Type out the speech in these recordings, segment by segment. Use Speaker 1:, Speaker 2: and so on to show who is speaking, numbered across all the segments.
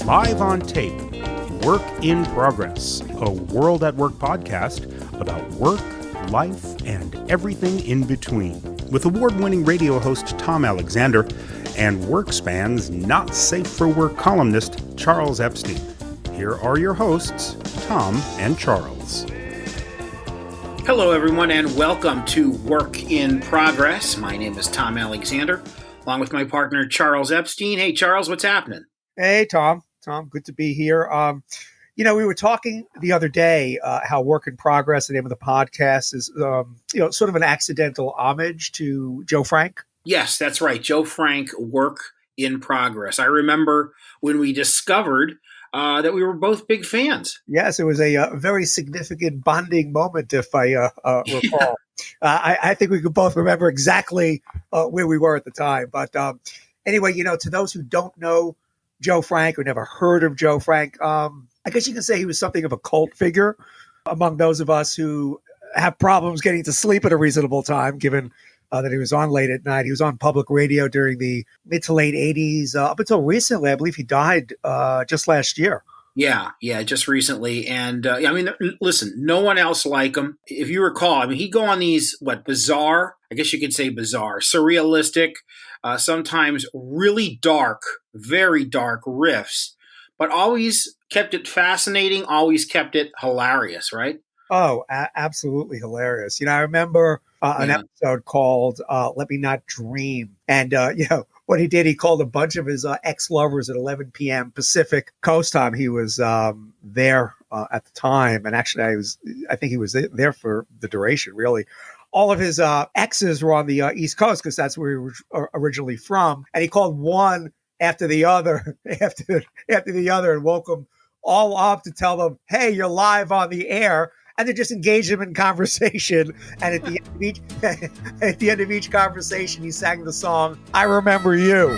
Speaker 1: Live on tape, Work in Progress, a World at Work podcast about work, life, and everything in between. With award-winning radio host Tom Alexander and WorkSpan's not safe for work columnist Charles Epstein. Here are your hosts, Tom and Charles.
Speaker 2: Hello, everyone, and welcome to Work in Progress. My name is Tom Alexander, along with my partner, Charles Epstein. Hey, Charles, what's happening?
Speaker 3: Hey, Tom. Good to be here. We were talking the other day how Work in Progress, the name of the podcast, is sort of an accidental homage to Joe Frank.
Speaker 2: Yes, that's right. Joe Frank, Work in Progress. I remember when we discovered that we were both big fans.
Speaker 3: Yes, it was a very significant bonding moment, if I recall. I think we could both remember exactly where we were at the time. But anyway, to those who don't know Joe Frank or never heard of Joe Frank, I guess you can say he was something of a cult figure among those of us who have problems getting to sleep at a reasonable time, given that he was on late at night. He was on public radio during the mid to late 80s. Up until recently, I believe he died just last year.
Speaker 2: Yeah, just recently. And listen, no one else like him. If you recall, he'd go on these, bizarre, I guess you could say bizarre, surrealistic, sometimes really dark, very dark riffs, but always kept it fascinating, always kept it hilarious, right?
Speaker 3: Oh, absolutely hilarious. I remember an episode called Let Me Not Dream. And, what he did, he called a bunch of his ex-lovers at 11 p.m. Pacific Coast time. He was there at the time. And actually, I think he was there for the duration, really. All of his exes were on the East Coast because that's where he was originally from. And he called one after the other, after the other, and woke them all up to tell them, hey, you're live on the air. And then just engage them in conversation. And at the end of each conversation, he sang the song, I Remember You.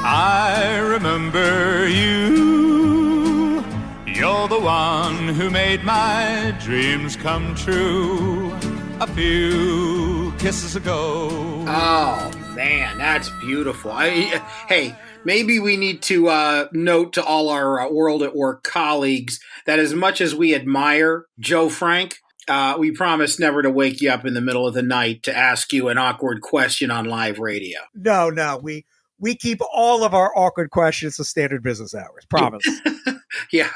Speaker 4: I remember you. You're the one who made my dreams come true a few kisses ago.
Speaker 2: Oh, man, that's beautiful. Hey, maybe we need to note to all our World at Work colleagues that as much as we admire Joe Frank, we promise never to wake you up in the middle of the night to ask you an awkward question on live radio.
Speaker 3: No, we keep all of our awkward questions to standard business hours, promise.
Speaker 2: Yeah.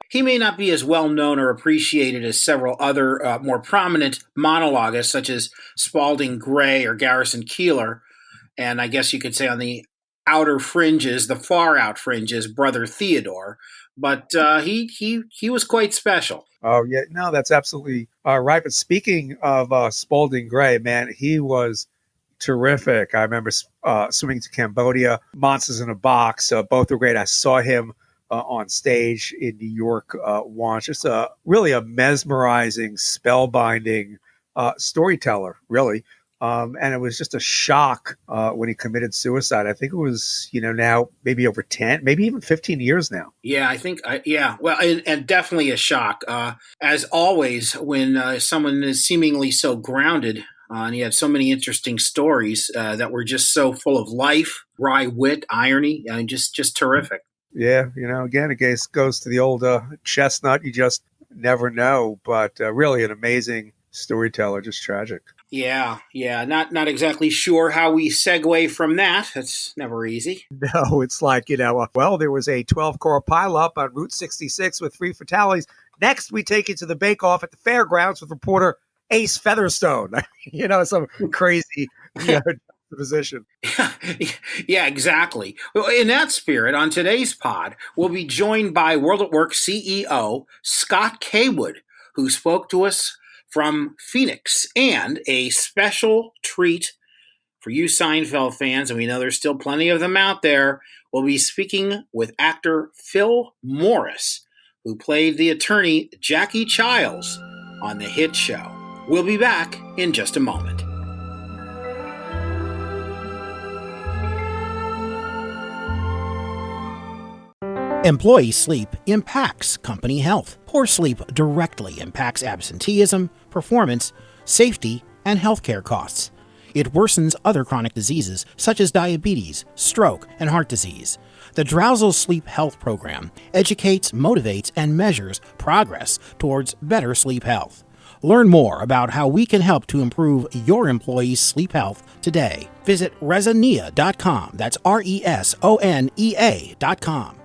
Speaker 2: He may not be as well known or appreciated as several other more prominent monologuists, such as Spalding Gray or Garrison Keillor, and I guess you could say on the outer fringes, the far out fringes, Brother Theodore, but he was quite special.
Speaker 3: Oh yeah, no, that's absolutely right. But speaking of Spalding Gray, man, he was terrific. I remember swimming to Cambodia, Monsters in a Box. Both were great. I saw him on stage in New York once. Just really a mesmerizing, spellbinding storyteller, really. And it was just a shock when he committed suicide. I think it was, now maybe over 10, maybe even 15 years now.
Speaker 2: Yeah, I think, well, and definitely a shock. As always, when someone is seemingly so grounded, and he had so many interesting stories that were just so full of life, wry wit, irony, and just terrific.
Speaker 3: Yeah, again, it goes to the old chestnut. You just never know, but really an amazing storyteller, just tragic.
Speaker 2: Yeah. Not exactly sure how we segue from that. It's never easy.
Speaker 3: No, it's like, there was a 12-car pileup on Route 66 with 3 fatalities. Next, we take you to the bake-off at the fairgrounds with reporter Ace Featherstone. Some crazy position.
Speaker 2: Yeah, exactly. Well, in that spirit, on today's pod, we'll be joined by WorldatWork CEO Scott Cawood, who spoke to us from Phoenix, and a special treat for you Seinfeld fans, and we know there's still plenty of them out there. We'll be speaking with actor Phil Morris, who played the attorney Jackie Chiles on the hit show. We'll be back in just a moment.
Speaker 5: Employee sleep impacts company health. Poor sleep directly impacts absenteeism, performance, safety, and healthcare costs. It worsens other chronic diseases such as diabetes, stroke, and heart disease. The Drowsel Sleep Health Program educates, motivates, and measures progress towards better sleep health. Learn more about how we can help to improve your employees' sleep health today. Visit resonea.com. That's RESONEA.com.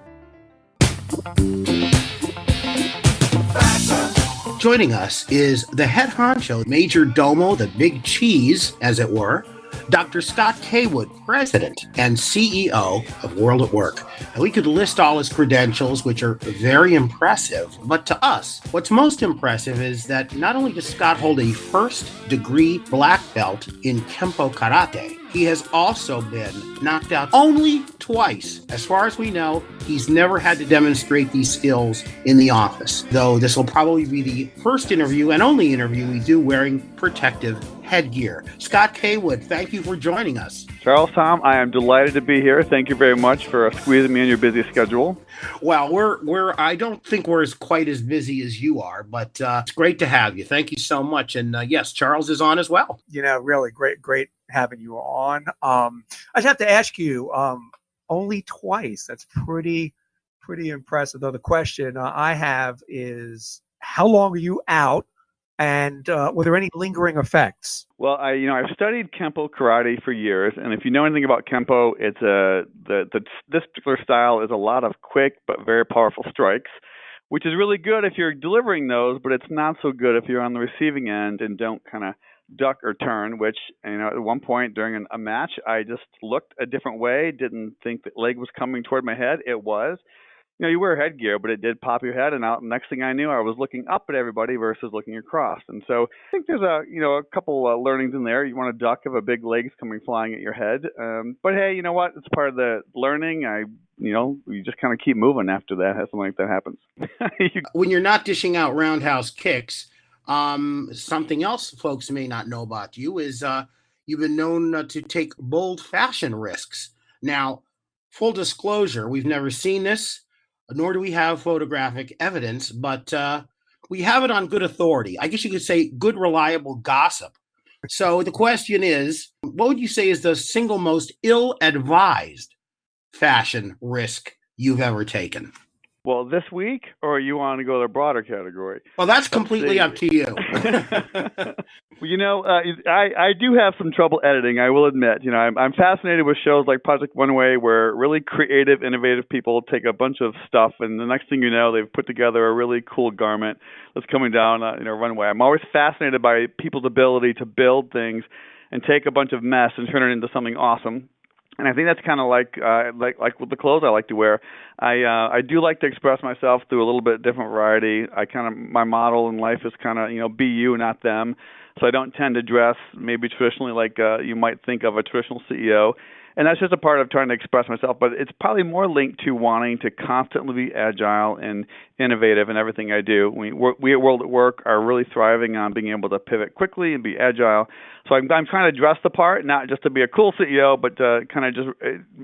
Speaker 2: Joining us is the head honcho, major domo, the big cheese, as it were, Dr. Scott Cawood, President and CEO of WorldatWork. And we could list all his credentials, which are very impressive, but to us, what's most impressive is that not only does Scott hold a first-degree black belt in Kempo Karate, he has also been knocked out only twice. As far as we know, he's never had to demonstrate these skills in the office, though this will probably be the first interview and only interview we do wearing protective headgear. Scott Cawood, thank you for joining us.
Speaker 6: Charles, Tom, I am delighted to be here. Thank you very much for squeezing me in your busy schedule.
Speaker 2: Well, I don't think we're quite as busy as you are, but it's great to have you. Thank you so much. And yes, Charles is on as well.
Speaker 3: Really great having you on. I just have to ask you, only twice. That's pretty impressive. Though the question I have is, how long are you out? And were there any lingering effects?
Speaker 6: Well, I've studied Kempo karate for years, and if you know anything about Kempo, it's this particular style is a lot of quick but very powerful strikes, which is really good if you're delivering those, but it's not so good if you're on the receiving end and don't kind of duck or turn. Which at one point during a match, I just looked a different way, didn't think the leg was coming toward my head. It was. You wear headgear, but it did pop your head, and out. Next thing I knew, I was looking up at everybody versus looking across. And so I think there's a couple learnings in there. You want to duck if a big leg's coming flying at your head. But hey, you know what? It's part of the learning. You just kind of keep moving after that. Something like that happens.
Speaker 2: When you're not dishing out roundhouse kicks, something else folks may not know about you is you've been known to take bold fashion risks. Now, full disclosure, we've never seen this, nor do we have photographic evidence, but we have it on good authority. I guess you could say good, reliable gossip. So the question is, what would you say is the single most ill-advised fashion risk you've ever taken?
Speaker 6: Well, this week, or you want to go to the broader category?
Speaker 2: Well, that's completely up to you.
Speaker 6: Well, I do have some trouble editing, I will admit. I'm fascinated with shows like Project One Way, where really creative, innovative people take a bunch of stuff, and the next thing you know, they've put together a really cool garment that's coming down a runway. I'm always fascinated by people's ability to build things and take a bunch of mess and turn it into something awesome. And I think that's kind of like with the clothes I like to wear. I do like to express myself through a little bit different variety. My model in life is kind of be you, not them. So I don't tend to dress maybe traditionally like you might think of a traditional CEO. And that's just a part of trying to express myself. But it's probably more linked to wanting to constantly be agile and innovative in everything I do. We at WorldatWork are really thriving on being able to pivot quickly and be agile. So I'm trying to dress the part, not just to be a cool CEO, but to kind of just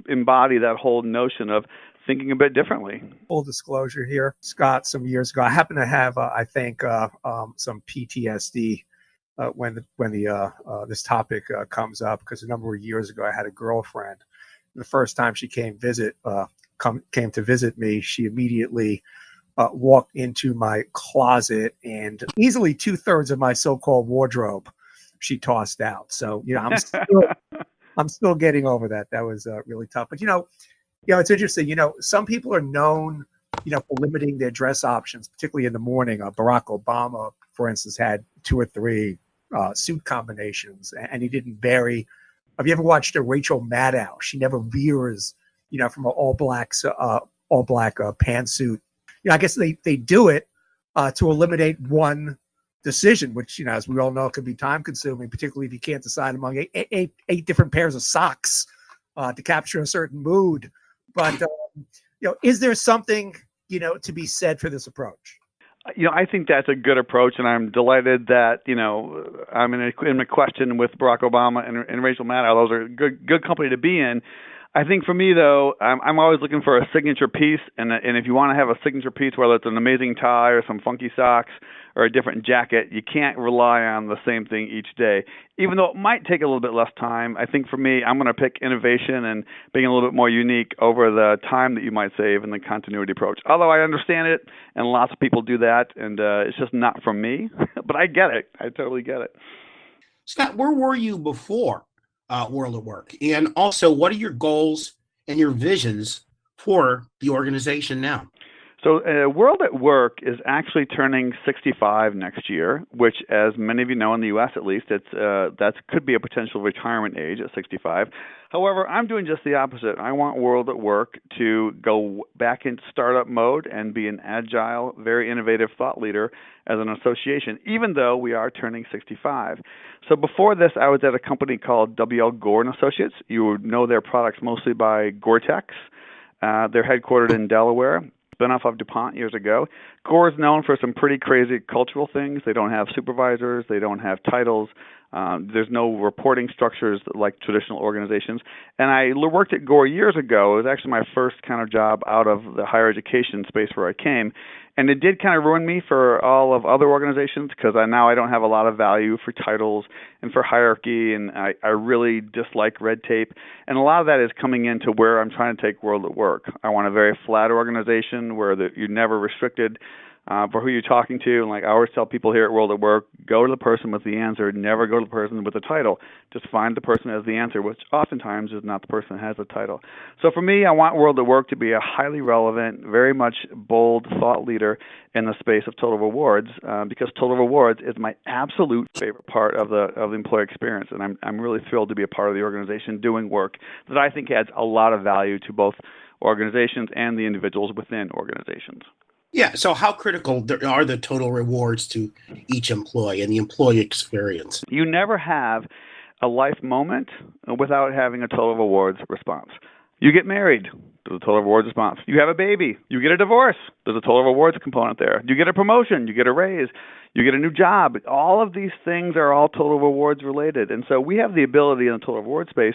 Speaker 6: embody that whole notion of thinking a bit differently.
Speaker 3: Full disclosure here, Scott, some years ago, I happen to have, some PTSD when this topic comes up, because a number of years ago I had a girlfriend. The first time she came to visit me, she immediately walked into my closet, and easily 2/3 of my so-called wardrobe she tossed out. So I'm still getting over that. That was really tough. But it's interesting. Some people are known for limiting their dress options, particularly in the morning. Barack Obama, for instance, had 2 or 3 suit combinations, and he didn't vary. Have you ever watched Rachel Maddow? She never veers, from an all black pantsuit. I guess they do it to eliminate one decision, which, as we all know, can be time consuming, particularly if you can't decide among eight different pairs of socks to capture a certain mood. But is there something to be said for this approach?
Speaker 6: I think that's a good approach, and I'm delighted that I'm in a question with Barack Obama and Rachel Maddow. Those are good company to be in. I think for me, though, I'm always looking for a signature piece, and if you want to have a signature piece, whether it's an amazing tie or some funky socks or a different jacket. You can't rely on the same thing each day. Even though it might take a little bit less time, I think for me, I'm going to pick innovation and being a little bit more unique over the time that you might save in the continuity approach. Although I understand it, and lots of people do that, and it's just not for me. But I get it. I totally get it.
Speaker 2: Scott, where were you before World at Work? And also, what are your goals and your visions for the organization now?
Speaker 6: So World at Work is actually turning 65 next year, which, as many of you know, in the U.S. at least, that could be a potential retirement age at 65. However, I'm doing just the opposite. I want World at Work to go back into startup mode and be an agile, very innovative thought leader as an association, even though we are turning 65. So before this, I was at a company called W.L. Gore & Associates. You would know their products mostly by Gore-Tex. They're headquartered in Delaware. Spinoff of DuPont years ago. Gore is known for some pretty crazy cultural things. They don't have supervisors. They don't have titles. There's no reporting structures like traditional organizations. And I worked at Gore years ago. It was actually my first kind of job out of the higher education space where I came. And it did kind of ruin me for all of other organizations because now I don't have a lot of value for titles and for hierarchy, and I really dislike red tape. And a lot of that is coming into where I'm trying to take World at Work. I want a very flat organization where you're never restricted for who you're talking to. And like I always tell people here at World at Work, go to the person with the answer, never go to the person with the title. Just find the person that has the answer, which oftentimes is not the person that has the title. So for me, I want World at Work to be a highly relevant, very much bold thought leader in the space of total rewards, because total rewards is my absolute favorite part of the employee experience, and I'm really thrilled to be a part of the organization doing work that I think adds a lot of value to both organizations and the individuals within organizations.
Speaker 2: Yeah, so how critical are the total rewards to each employee and the employee experience?
Speaker 6: You never have a life moment without having a total rewards response. You get married, there's a total rewards response. You have a baby, you get a divorce, there's a total rewards component there. You get a promotion, you get a raise, you get a new job. All of these things are all total rewards related. And so we have the ability in the total reward space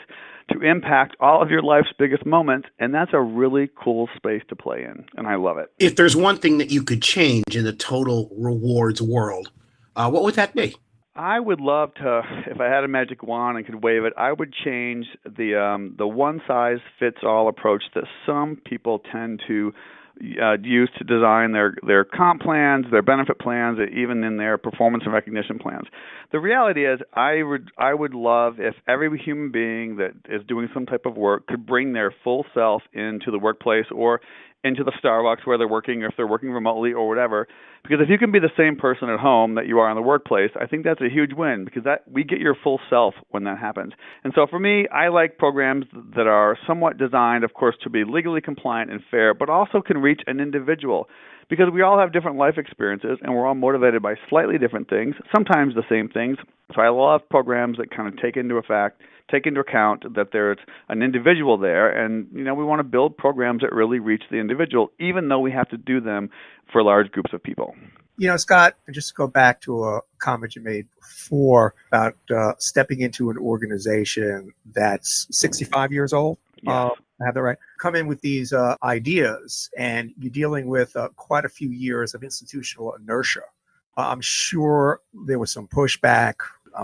Speaker 6: to impact all of your life's biggest moments, and that's a really cool space to play in, and I love it.
Speaker 2: If there's one thing that you could change in the total rewards world, what would that be?
Speaker 6: I would love to, if I had a magic wand and could wave it, I would change the one-size-fits-all approach that some people tend to use to design their comp plans, their benefit plans, even in their performance and recognition plans. The reality is I would love if every human being that is doing some type of work could bring their full self into the workplace or into the Starbucks where they're working, or if they're working remotely or whatever. Because if you can be the same person at home that you are in the workplace, I think that's a huge win, because we get your full self when that happens. And so for me, I like programs that are somewhat designed, of course, to be legally compliant and fair, but also can reach an individual. Because we all have different life experiences, and we're all motivated by slightly different things, sometimes the same things. So I love programs that kind of take into account that there's an individual there, and we want to build programs that really reach the individual, even though we have to do them for large groups of people.
Speaker 3: Scott, just to go back to a comment you made before about stepping into an organization that's 65 years old.
Speaker 6: Yeah.
Speaker 3: I have that right. Come in with these ideas, and you're dealing with quite a few years of institutional inertia. I'm sure there was some pushback.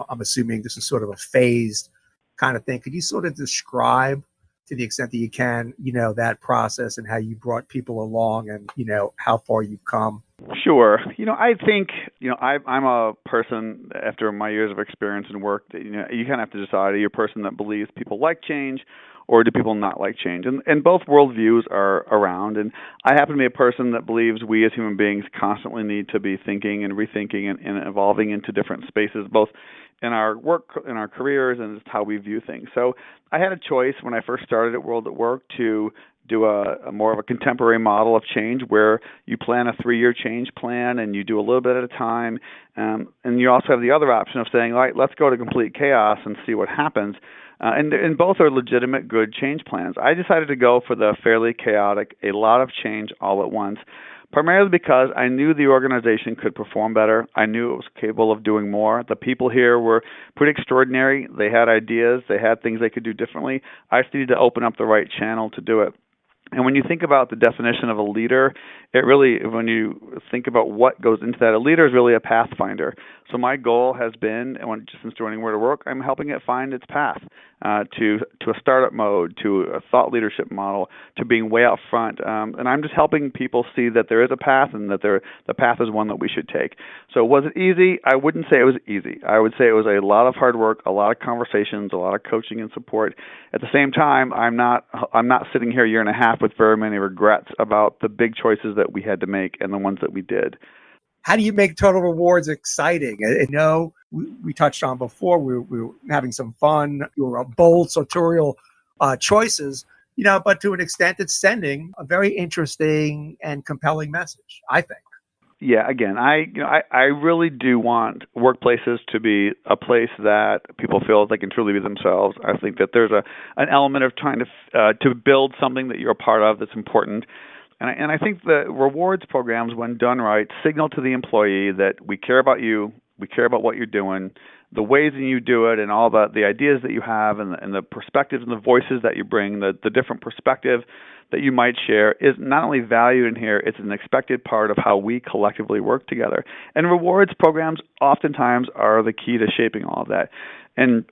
Speaker 3: I'm assuming this is sort of a phased kind of thing. Could you sort of describe, to the extent that you can, that process and how you brought people along and, how far you've come?
Speaker 6: Sure. I think, I'm a person, after my years of experience and work, that, you kind of have to decide, are you a person that believes people like change, or do people not like change? And both worldviews are around. And I happen to be a person that believes we as human beings constantly need to be thinking and rethinking and evolving into different spaces, both in our work, in our careers, and just how we view things. So I had a choice when I first started at World at Work to do a more of a contemporary model of change, where you plan a 3-year change plan and you do a little bit at a time. And you also have the other option of saying, all right, let's go to complete chaos and see what happens. And both are legitimate, good change plans. I decided to go for the fairly chaotic, a lot of change all at once, primarily because I knew the organization could perform better. I knew it was capable of doing more. The people here were pretty extraordinary. They had ideas. They had things they could do differently. I just needed to open up the right channel to do it. And when you think about the definition of a leader, it really, when you think about what goes into that, a leader is really a pathfinder. So my goal has been, since joining WorldatWork, I'm helping it find its path to a startup mode, to a thought leadership model, to being way out front. And I'm just helping people see that there is a path and that the path is one that we should take. So was it easy? I wouldn't say it was easy. I would say it was a lot of hard work, a lot of conversations, a lot of coaching and support. At the same time, I'm not sitting here a year and a half with very many regrets about the big choices that we had to make and the ones that we did.
Speaker 3: How do you make Total Rewards exciting? I know we touched on before, we were having some fun, your bold sartorial choices, but to an extent it's sending a very interesting and compelling message, I think.
Speaker 6: Yeah, again, I really do want workplaces to be a place that people feel they can truly be themselves. I think that there's an element of trying to build something that you're a part of that's important. And I think the rewards programs, when done right, signal to the employee that we care about you, we care about what you're doing, the ways that you do it, and all the ideas that you have, and the perspectives and the voices that you bring, the different perspective that you might share is not only valued in here, it's an expected part of how we collectively work together. And rewards programs oftentimes are the key to shaping all of that. And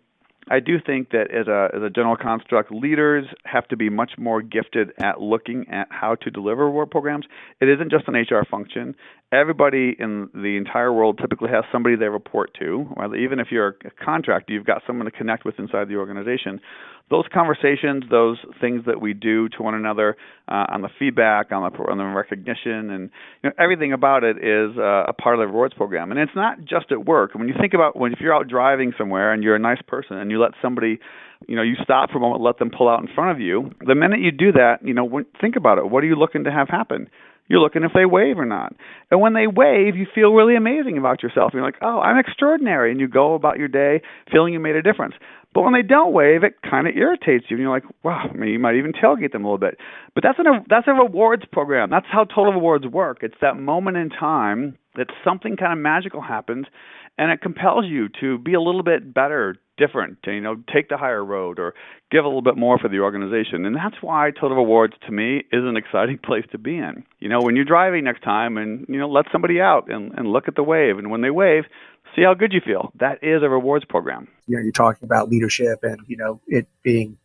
Speaker 6: I do think that as a general construct, leaders have to be much more gifted at looking at how to deliver reward programs. It isn't just an HR function. Everybody in the entire world typically has somebody they report to. Well, even if you're a contractor, you've got someone to connect with inside the organization. Those conversations, those things that we do to one another on the feedback, on the recognition, and everything about it is a part of the rewards program. And it's not just at work. When you think about if you're out driving somewhere and you're a nice person and you let somebody, you stop for a moment, let them pull out in front of you. The minute you do that, think about it. What are you looking to have happen? You're looking if they wave or not. And when they wave, you feel really amazing about yourself. You're like, oh, I'm extraordinary. And you go about your day feeling you made a difference. But when they don't wave, it kind of irritates you. And you're like, wow, you might even tailgate them a little bit. But that's a rewards program. That's how Total Rewards work. It's that moment in time that something kind of magical happens, and it compels you to be a little bit better, different, to, take the higher road or give a little bit more for the organization. And that's why Total Rewards, to me, is an exciting place to be in. When you're driving next time and, let somebody out and look at the wave. And when they wave, see how good you feel. That is a rewards program.
Speaker 3: You're talking about leadership and, it being,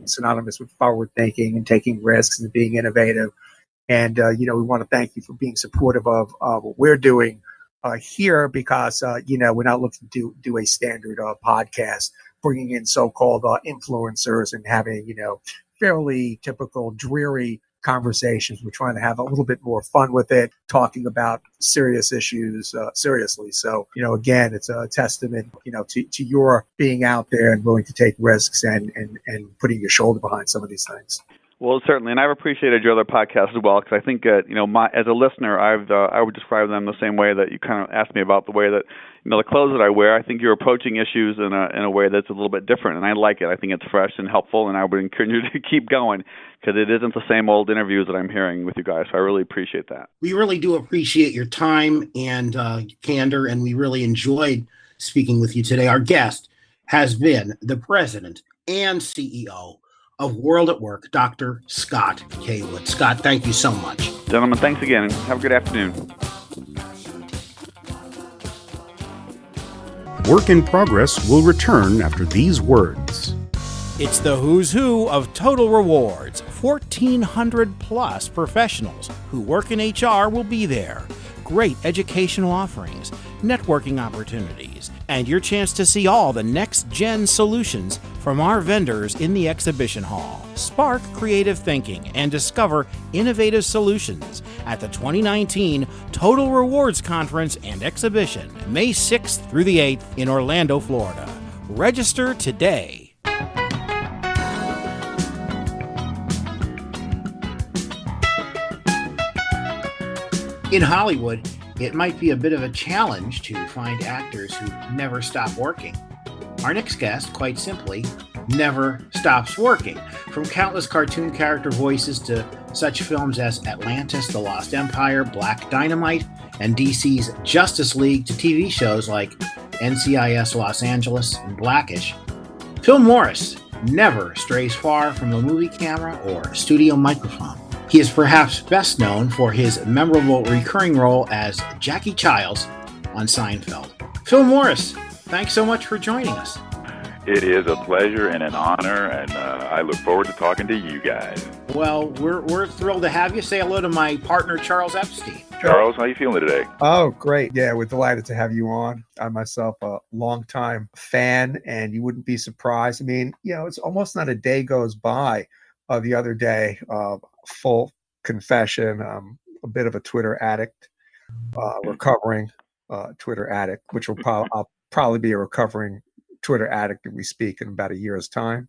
Speaker 3: synonymous with forward thinking and taking risks and being innovative. And, we want to thank you for being supportive of what we're doing here because, we're not looking to do a standard podcast, bringing in so-called influencers and having, fairly typical dreary conversations. We're trying to have a little bit more fun with it, talking about serious issues seriously. So, again, it's a testament, to your being out there and willing to take risks and putting your shoulder behind some of these things.
Speaker 6: Well, certainly, and I've appreciated your other podcasts as well because I think, as a listener, I would describe them the same way that you kind of asked me about the way that, the clothes that I wear. I think you're approaching issues in a way that's a little bit different, and I like it. I think it's fresh and helpful, and I would encourage you to keep going because it isn't the same old interviews that I'm hearing with you guys. So I really appreciate that.
Speaker 2: We really do appreciate your time and candor, and we really enjoyed speaking with you today. Our guest has been the president and CEO of WorldatWork, Dr. Scott Cawood. Scott, thank you so much.
Speaker 6: Gentlemen, thanks again, and have a good afternoon.
Speaker 1: Work in Progress will return after these words.
Speaker 5: It's the who's who of Total Rewards. 1,400 plus professionals who work in HR will be there. Great educational offerings, networking opportunities, and your chance to see all the next-gen solutions from our vendors in the exhibition hall. Spark creative thinking and discover innovative solutions at the 2019 Total Rewards Conference and Exhibition, May 6th through the 8th in Orlando, Florida. Register today.
Speaker 2: In Hollywood, it might be a bit of a challenge to find actors who never stop working. Our next guest, quite simply, never stops working. From countless cartoon character voices to such films as Atlantis, The Lost Empire, Black Dynamite, and DC's Justice League to TV shows like NCIS Los Angeles and Blackish, Phil Morris never strays far from a movie camera or studio microphone. He is perhaps best known for his memorable recurring role as Jackie Chiles on Seinfeld. Phil Morris, thanks so much for joining us.
Speaker 7: It is a pleasure and an honor, and I look forward to talking to you guys.
Speaker 2: Well, we're thrilled to have you. Say hello to my partner, Charles Epstein.
Speaker 7: Charles, how you feeling today?
Speaker 3: Oh, great. Yeah, we're delighted to have you on. I'm myself a longtime fan, and you wouldn't be surprised. I mean, it's almost not a day goes by. The other day, full confession, a bit of a Twitter addict, recovering Twitter addict, which I'll probably be a recovering Twitter addict if we speak in about a year's time.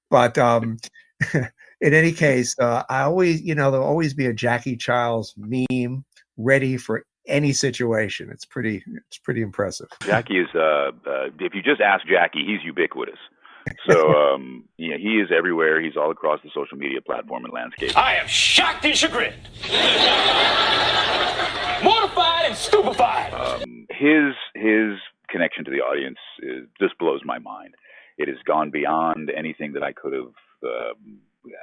Speaker 3: But in any case, I always, there'll always be a Jackie Chiles meme ready for any situation. It's pretty impressive.
Speaker 7: Jackie is, if you just ask Jackie, he's ubiquitous. So, he is everywhere. He's all across the social media platform and landscape.
Speaker 8: I am shocked and chagrined. Mortified and stupefied.
Speaker 7: His connection to the audience just blows my mind. It has gone beyond anything that I could have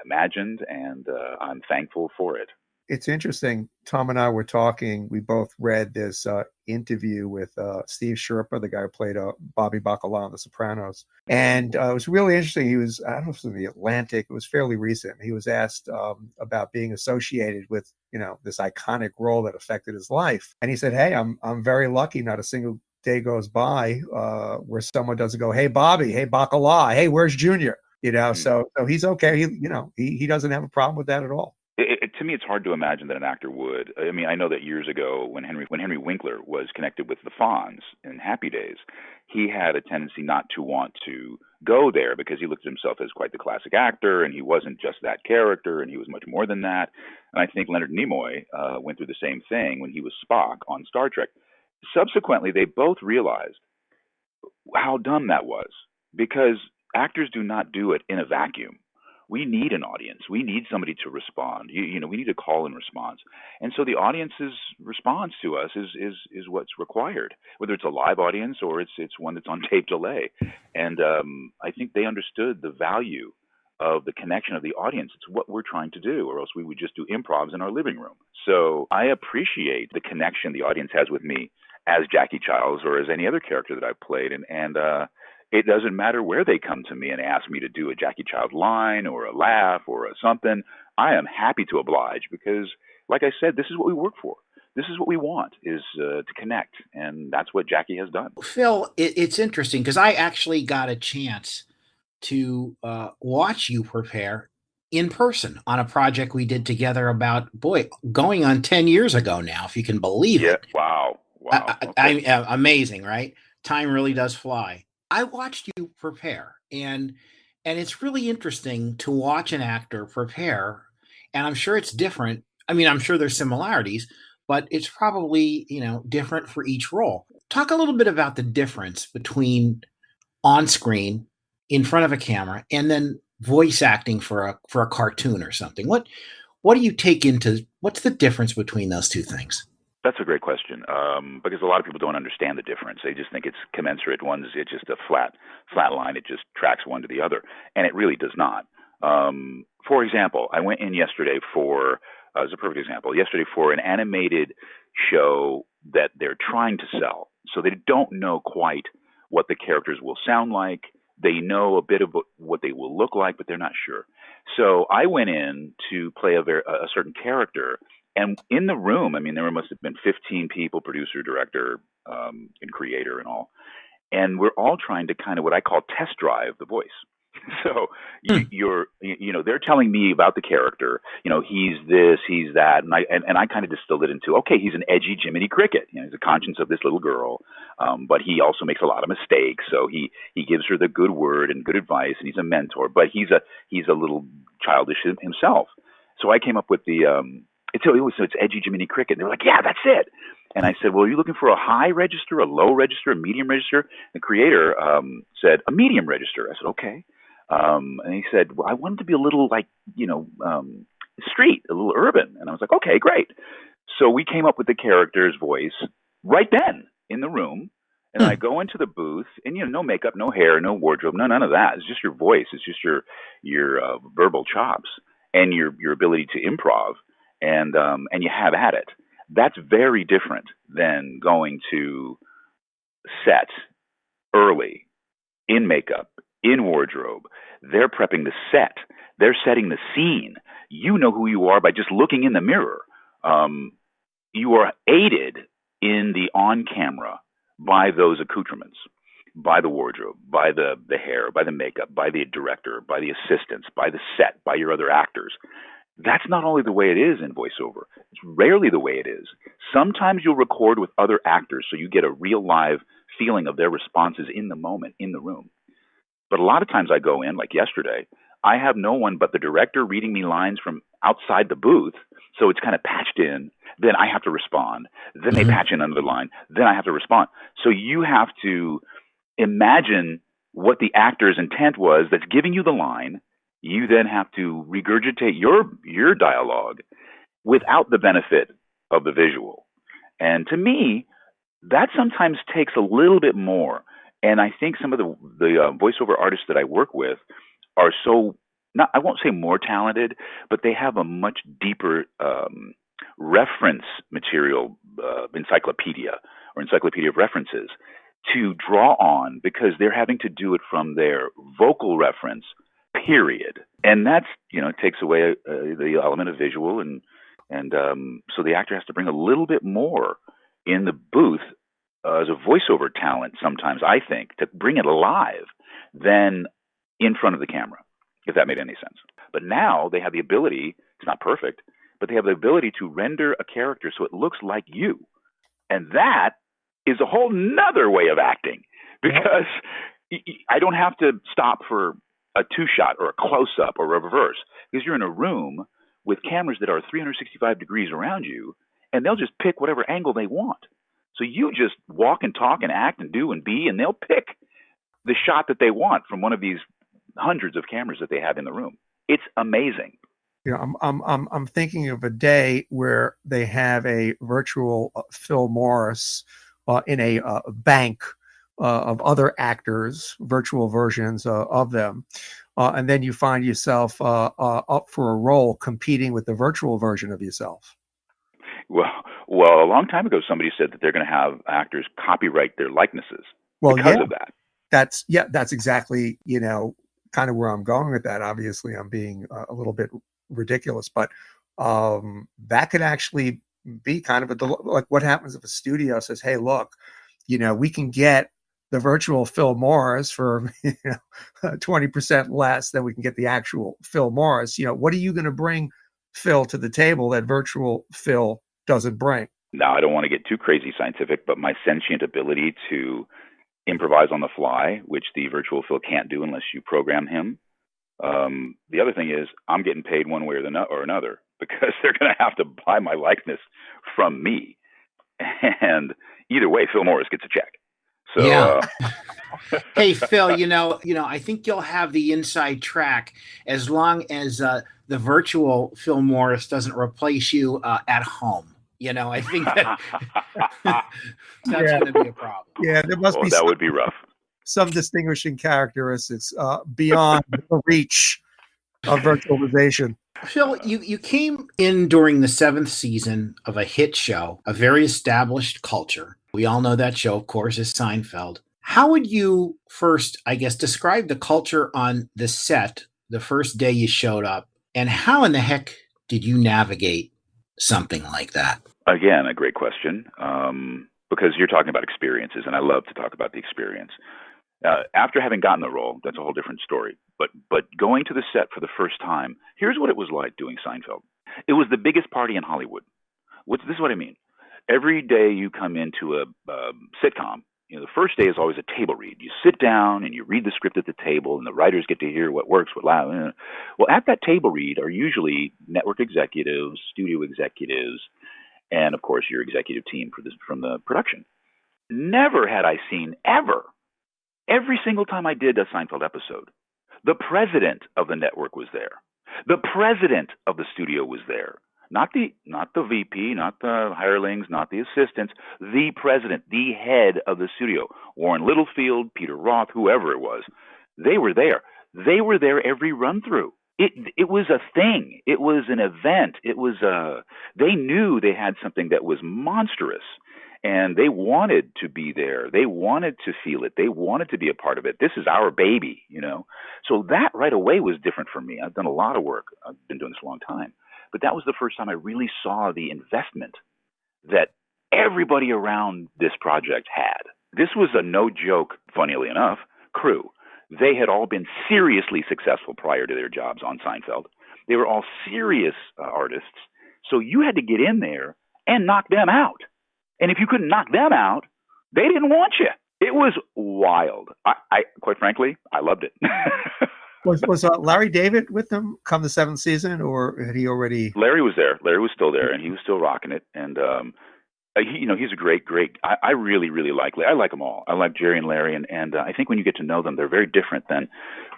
Speaker 7: imagined, and I'm thankful for it.
Speaker 3: It's interesting. Tom and I were talking. We both read this interview with Steve Sherpa, the guy who played Bobby Bacala on The Sopranos. And it was really interesting. He was, I don't know if it was in The Atlantic. It was fairly recent. He was asked about being associated with, this iconic role that affected his life. And he said, hey, I'm very lucky. Not a single day goes by where someone doesn't go, hey, Bobby, hey, Bacala, hey, where's Junior? So he's okay. He doesn't have a problem with that at all.
Speaker 7: To me, it's hard to imagine that an actor would. I mean, I know that years ago when Henry Winkler was connected with the Fonz in Happy Days, he had a tendency not to want to go there because he looked at himself as quite the classic actor, and he wasn't just that character, and he was much more than that. And I think Leonard Nimoy went through the same thing when he was Spock on Star Trek. Subsequently, they both realized how dumb that was, because actors do not do it in a vacuum. We need an audience. We need somebody to respond. We need a call and response. And so the audience's response to us is what's required, whether it's a live audience or it's one that's on tape delay. And I think they understood the value of the connection of the audience. It's what we're trying to do, or else we would just do improvs in our living room. So I appreciate the connection the audience has with me as Jackie Chiles or as any other character that I've played. And it doesn't matter where they come to me and ask me to do a Jackie Chiles line or a laugh or something. I am happy to oblige because, like I said, this is what we work for. This is what we want, is to connect, and that's what Jackie has done.
Speaker 2: Phil, it's interesting because I actually got a chance to watch you prepare in person on a project we did together about, going on 10 years ago now, if you can believe it.
Speaker 7: Wow.
Speaker 2: Okay. Amazing, right? Time really does fly. I watched you prepare, and it's really interesting to watch an actor prepare, and I'm sure it's different. I mean, I'm sure there's similarities, but it's probably, different for each role. Talk a little bit about the difference between on screen, in front of a camera, and then voice acting for a cartoon or something. What do you take into, what's the difference between those two things?
Speaker 7: That's a great question, because a lot of people don't understand the difference. They just think it's commensurate. It's just a flat line. It just tracks one to the other, and it really does not. For example, I went in yesterday as a perfect example, for an animated show that they're trying to sell. So they don't know quite what the characters will sound like. They know a bit of what they will look like, but they're not sure. So I went in to play a certain character. And in the room, I mean, there must have been 15 people, producer, director, and creator and all. And we're all trying to kind of what I call test drive the voice. So they're telling me about the character, he's this, he's that. And I kind of distilled it into, okay, he's an edgy Jiminy Cricket. He's the conscience of this little girl. But he also makes a lot of mistakes. So he gives her the good word and good advice, and he's a mentor, but he's a little childish himself. So I came up with it's edgy Jiminy Cricket. And they were like, yeah, that's it. And I said, well, are you looking for a high register, a low register, a medium register? The creator said, a medium register. I said, okay. And he said, well, I wanted to be a little street, a little urban. And I was like, okay, great. So we came up with the character's voice right then in the room. And then I go into the booth, and no makeup, no hair, no wardrobe, none of that. It's just your voice. It's just your verbal chops and your ability to improv, and you have at it. That's very different than going to set early in makeup, in wardrobe. They're prepping the set. They're setting the scene. You know who you are by just looking in the mirror. You are aided in the on-camera by those accoutrements, by the wardrobe, by the hair, by the makeup, by the director, by the assistants, by the set, by your other actors. That's not only the way it is in voiceover. It's rarely the way it is. Sometimes you'll record with other actors so you get a real live feeling of their responses in the moment, in the room. But a lot of times I go in, like yesterday, I have no one but the director reading me lines from outside the booth, so it's kind of patched in. Then I have to respond. Then they patch in another line. Then I have to respond. So you have to imagine what the actor's intent was that's giving you the line. You then have to regurgitate your dialogue without the benefit of the visual. And to me, that sometimes takes a little bit more. And I think some of the voiceover artists that I work with are so, not, I won't say more talented, but they have a much deeper reference material, encyclopedia of references to draw on, because they're having to do it from their vocal reference, period. And that's, it takes away the element of visual, and so the actor has to bring a little bit more in the booth as a voiceover talent sometimes, I think, to bring it alive than in front of the camera, if that made any sense. But now they have the ability, it's not perfect, but they have the ability to render a character so it looks like you. And that is a whole nother way of acting, because I don't have to stop for a two-shot or a close-up or a reverse, because you're in a room with cameras that are 365 degrees around you, and they'll just pick whatever angle they want. So you just walk and talk and act and do and be, and they'll pick the shot that they want from one of these hundreds of cameras that they have in the room. It's amazing.
Speaker 3: I'm thinking of a day where they have a virtual Phil Morris in a bank of other actors, virtual versions of them, and then you find yourself up for a role competing with the virtual version of yourself.
Speaker 7: Well, a long time ago, somebody said that they're going to have actors copyright their likenesses because of that.
Speaker 3: That's exactly, kind of where I'm going with that. Obviously, I'm being a little bit ridiculous, but that could actually be kind of like what happens if a studio says, hey, look, we can get the virtual Phil Morris for 20% less than we can get the actual Phil Morris. What are you going to bring, Phil, to the table that virtual Phil doesn't bring?
Speaker 7: Now, I don't want to get too crazy scientific, but my sentient ability to improvise on the fly, which the virtual Phil can't do unless you program him. The other thing is I'm getting paid one way or another, because they're going to have to buy my likeness from me. And either way, Phil Morris gets a check. So,
Speaker 2: yeah. Hey, Phil, I think you'll have the inside track as long as the virtual Phil Morris doesn't replace you at home. I think that's going to be a problem.
Speaker 3: Yeah, there must be.
Speaker 7: That would be rough.
Speaker 3: Some distinguishing characteristics beyond the reach of virtualization.
Speaker 2: Phil, you came in during the 7th season of a hit show, a very established culture. We all know that show, of course, is Seinfeld. How would you first, I guess, describe the culture on the set the first day you showed up, and how in the heck did you navigate something like that?
Speaker 7: Again, a great question, because you're talking about experiences, and I love to talk about the experience. After having gotten the role, that's a whole different story. But going to the set for the first time, here's what it was like doing Seinfeld. It was the biggest party in Hollywood. This is what I mean. Every day you come into a sitcom, the first day is always a table read. You sit down and you read the script at the table, and the writers get to hear what works, what loud. Well, at that table read are usually network executives, studio executives, and of course your executive team from the production. Never had I seen ever. Every single time I did a Seinfeld episode, the president of the network was there. The president of the studio was there. Not the VP, not the hirelings, not the assistants, the president, the head of the studio, Warren Littlefield, Peter Roth, whoever it was. They were there. They were there every run through. It was a thing. It was an event. It was they knew they had something that was monstrous, and they wanted to be there. They wanted to feel it. They wanted to be a part of it. This is our baby, you know. So that right away was different for me. I've done a lot of work. I've been doing this a long time. But that was the first time I really saw the investment that everybody around this project had. This was a no joke, funnily enough, crew. They had all been seriously successful prior to their jobs on Seinfeld. They were all serious artists. So you had to get in there and knock them out. And if you couldn't knock them out, they didn't want you. It was wild. I quite frankly, I loved it.
Speaker 3: Was Larry David with them come the seventh season, or had he already?
Speaker 7: Larry was there. Larry was still there, and he was still rocking it. And he's a great. I really like Larry. I like them all. I like Jerry and Larry, and I think when you get to know them, they're very different than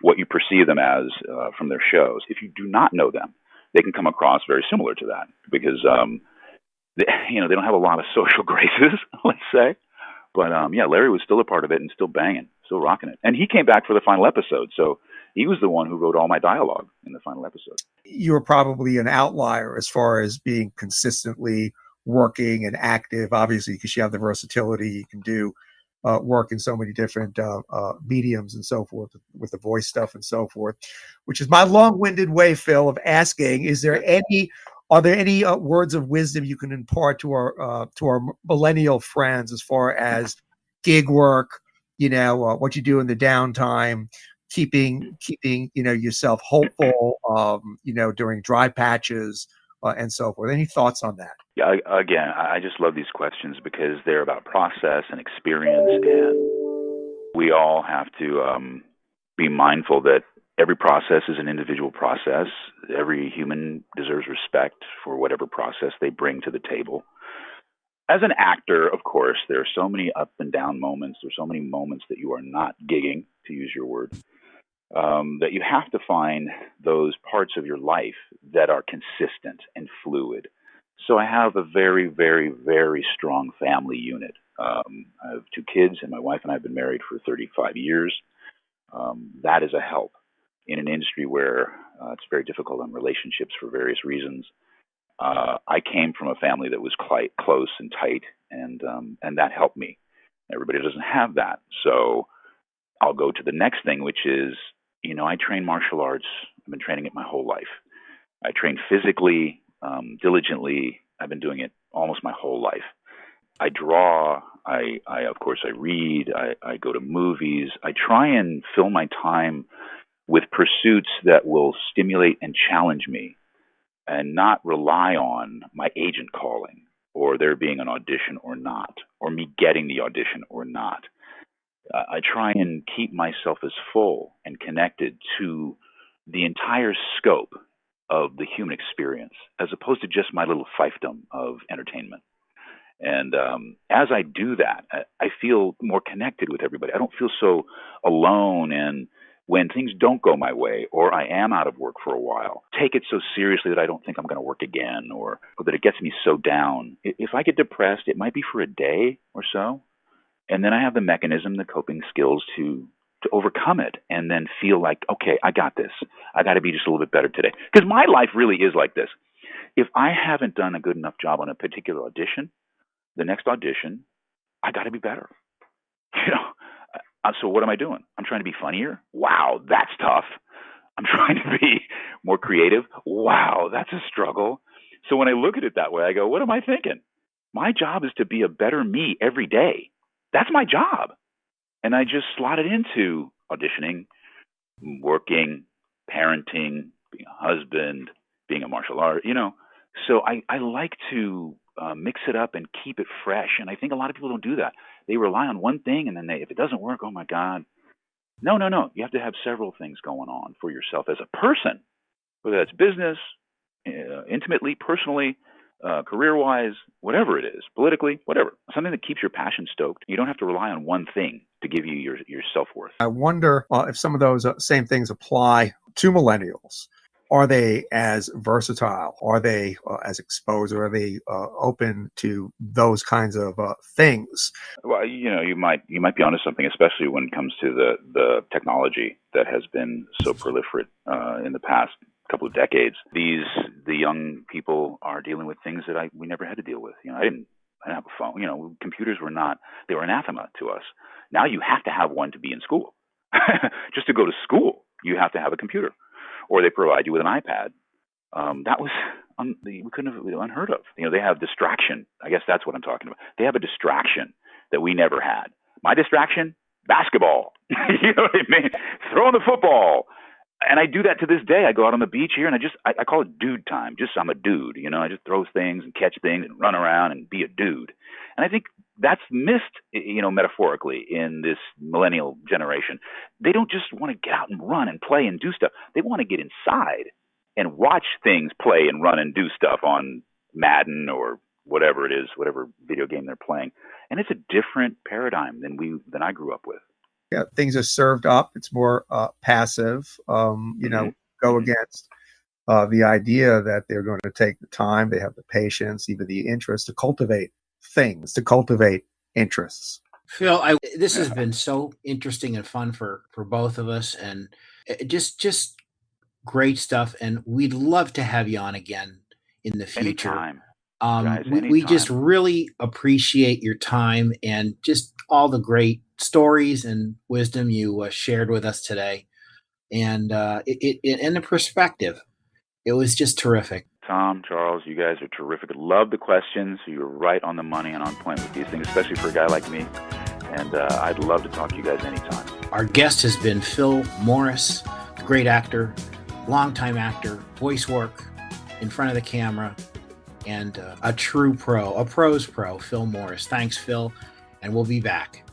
Speaker 7: what you perceive them as from their shows. If you do not know them, they can come across very similar to that because they don't have a lot of social graces, let's say. But Larry was still a part of it and still banging, still rocking it. And he came back for the final episode, so he was the one who wrote all my dialogue in the final episode.
Speaker 3: You were probably an outlier as far as being consistently working and active, obviously, because you have the versatility. You can do work in so many different mediums and so forth, with the voice stuff and so forth, which is my long-winded way, Phil, of asking, are there any words of wisdom you can impart to our millennial friends as far as gig work, what you do in the downtime, keeping yourself hopeful, during dry patches and so forth? Any thoughts on that?
Speaker 7: Yeah, again, I just love these questions because they're about process and experience, and we all have to be mindful that every process is an individual process. Every human deserves respect for whatever process they bring to the table. As an actor, of course, there are so many up and down moments. There's so many moments that you are not gigging, to use your word, that you have to find those parts of your life that are consistent and fluid. So I have a very, very, very strong family unit. I have 2 kids, and my wife and I have been married for 35 years. That is a help in an industry where it's very difficult on relationships for various reasons. I came from a family that was quite close and tight, and that helped me. Everybody doesn't have that. So I'll go to the next thing, which is, I train martial arts. I've been training it my whole life. I train physically, diligently. I've been doing it almost my whole life. I draw. I of course, I read. I go to movies. I try and fill my time with pursuits that will stimulate and challenge me, and not rely on my agent calling, or there being an audition or not, or me getting the audition or not. I try and keep myself as full and connected to the entire scope of the human experience, as opposed to just my little fiefdom of entertainment. And as I do that, I feel more connected with everybody. I don't feel so alone, and when things don't go my way, or I am out of work for a while, take it so seriously that I don't think I'm going to work again, or that it gets me so down. If I get depressed, it might be for a day or so, and then I have the mechanism, the coping skills to overcome it, and then feel like, okay, I got this. I got to be just a little bit better today. Because my life really is like this. If I haven't done a good enough job on a particular audition, the next audition, I got to be better. So what am I doing? I'm trying to be funnier. Wow, that's tough. I'm trying to be more creative. Wow, that's a struggle. So when I look at it that way, I go, what am I thinking? My job is to be a better me every day. That's my job. And I just slot it into auditioning, working, parenting, being a husband, being a martial artist, So I like to mix it up and keep it fresh. And I think a lot of people don't do that. They rely on one thing, and then if it doesn't work, oh my God. No. You have to have several things going on for yourself as a person, whether that's business, intimately, personally, career-wise, whatever it is, politically, whatever. Something that keeps your passion stoked. You don't have to rely on one thing to give you your self-worth.
Speaker 3: I wonder if some of those same things apply to millennials. are they as versatile? Are they as exposed? Or are they open to those kinds of things?
Speaker 7: Well, you might be onto something, especially when it comes to the technology that has been so proliferate in the past couple of decades. The young people are dealing with things that we never had to deal with. I didn't have a phone. Computers they were anathema to us. Now you have to have one to be in school. Just to go to school, you have to have a computer, or they provide you with an iPad. That was we couldn't have unheard of. They have distraction. I guess that's what I'm talking about. They have a distraction that we never had. My distraction, basketball. You know what I mean? Throwing the football. And I do that to this day. I go out on the beach here, and I call it dude time. I'm a dude. I just throw things and catch things and run around and be a dude. And I think that's missed, metaphorically in this millennial generation. They don't just want to get out and run and play and do stuff. They want to get inside and watch things play and run and do stuff on Madden or whatever it is, whatever video game they're playing. And it's a different paradigm than I grew up with.
Speaker 3: Yeah, things are served up. It's more passive. Go against the idea that they're going to take the time, they have the patience, even the interest to cultivate things, to cultivate interests.
Speaker 5: Phil, this has been so interesting and fun for both of us, and just great stuff. And we'd love to have you on again in the future.
Speaker 7: Anytime.
Speaker 5: We just really appreciate your time and just all the great stories and wisdom you shared with us today, and the perspective. It was just terrific.
Speaker 7: Tom, Charles, you guys are terrific. Love the questions. You're right on the money and on point with these things, especially for a guy like me. And I'd love to talk to you guys anytime.
Speaker 5: Our guest has been Phil Morris, great actor, longtime actor, voice work in front of the camera, and a true pro, a pro's pro, Phil Morris. Thanks, Phil, and we'll be back.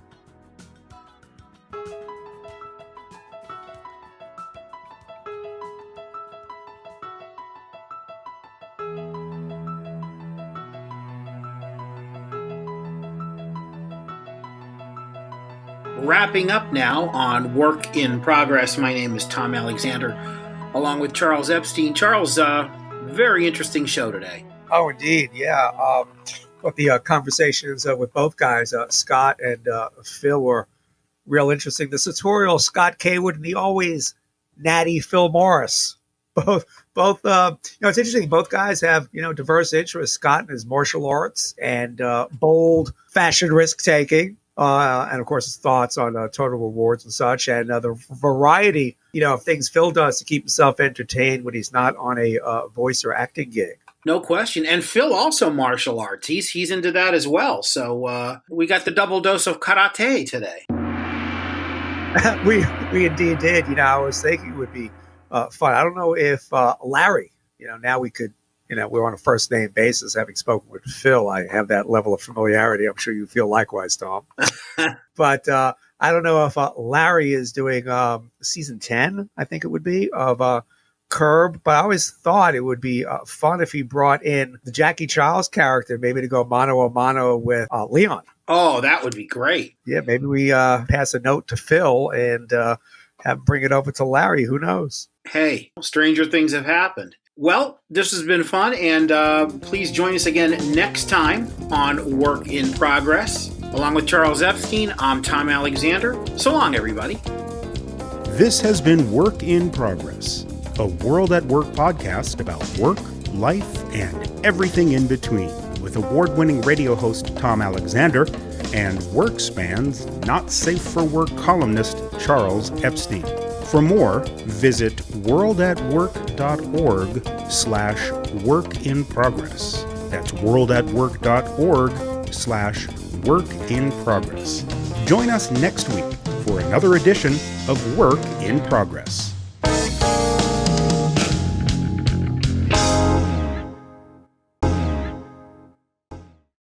Speaker 5: Wrapping up now on Work in Progress. My name is Tom Alexander, along with Charles Epstein. Charles, very interesting show today.
Speaker 3: Oh, indeed. Yeah. But the conversations with both guys, Scott and Phil, were real interesting. The sartorial Scott Cawood and the always natty Phil Morris. Both. It's interesting. Both guys have, diverse interests. Scott in his martial arts and bold fashion risk taking. And of course, his thoughts on total rewards and such, and the variety, of things Phil does to keep himself entertained when he's not on a voice or acting gig.
Speaker 5: No question. And Phil also martial arts. He's into that as well. So we got the double dose of karate today.
Speaker 3: we indeed did. I was thinking it would be fun. I don't know if Larry, now we could. We're on a first name basis. Having spoken with Phil, I have that level of familiarity. I'm sure you feel likewise, Tom. But I don't know if Larry is doing season 10, I think it would be, of Curb. But I always thought it would be fun if he brought in the Jackie Chiles character, maybe to go mano a mano with Leon.
Speaker 5: Oh, that would be great.
Speaker 3: Yeah, maybe we pass a note to Phil and bring it over to Larry. Who knows?
Speaker 5: Hey, stranger things have happened. Well, this has been fun, and please join us again next time on Work in Progress. Along with Charles Epstein, I'm Tom Alexander. So long, everybody.
Speaker 1: This has been Work in Progress, a World at Work podcast about work, life, and everything in between, with award-winning radio host Tom Alexander and WorkSpan's Not Safe for Work columnist Charles Epstein. For more, visit worldatwork.org/work-in-progress. That's worldatwork.org/work-in-progress. Join us next week for another edition of Work in Progress.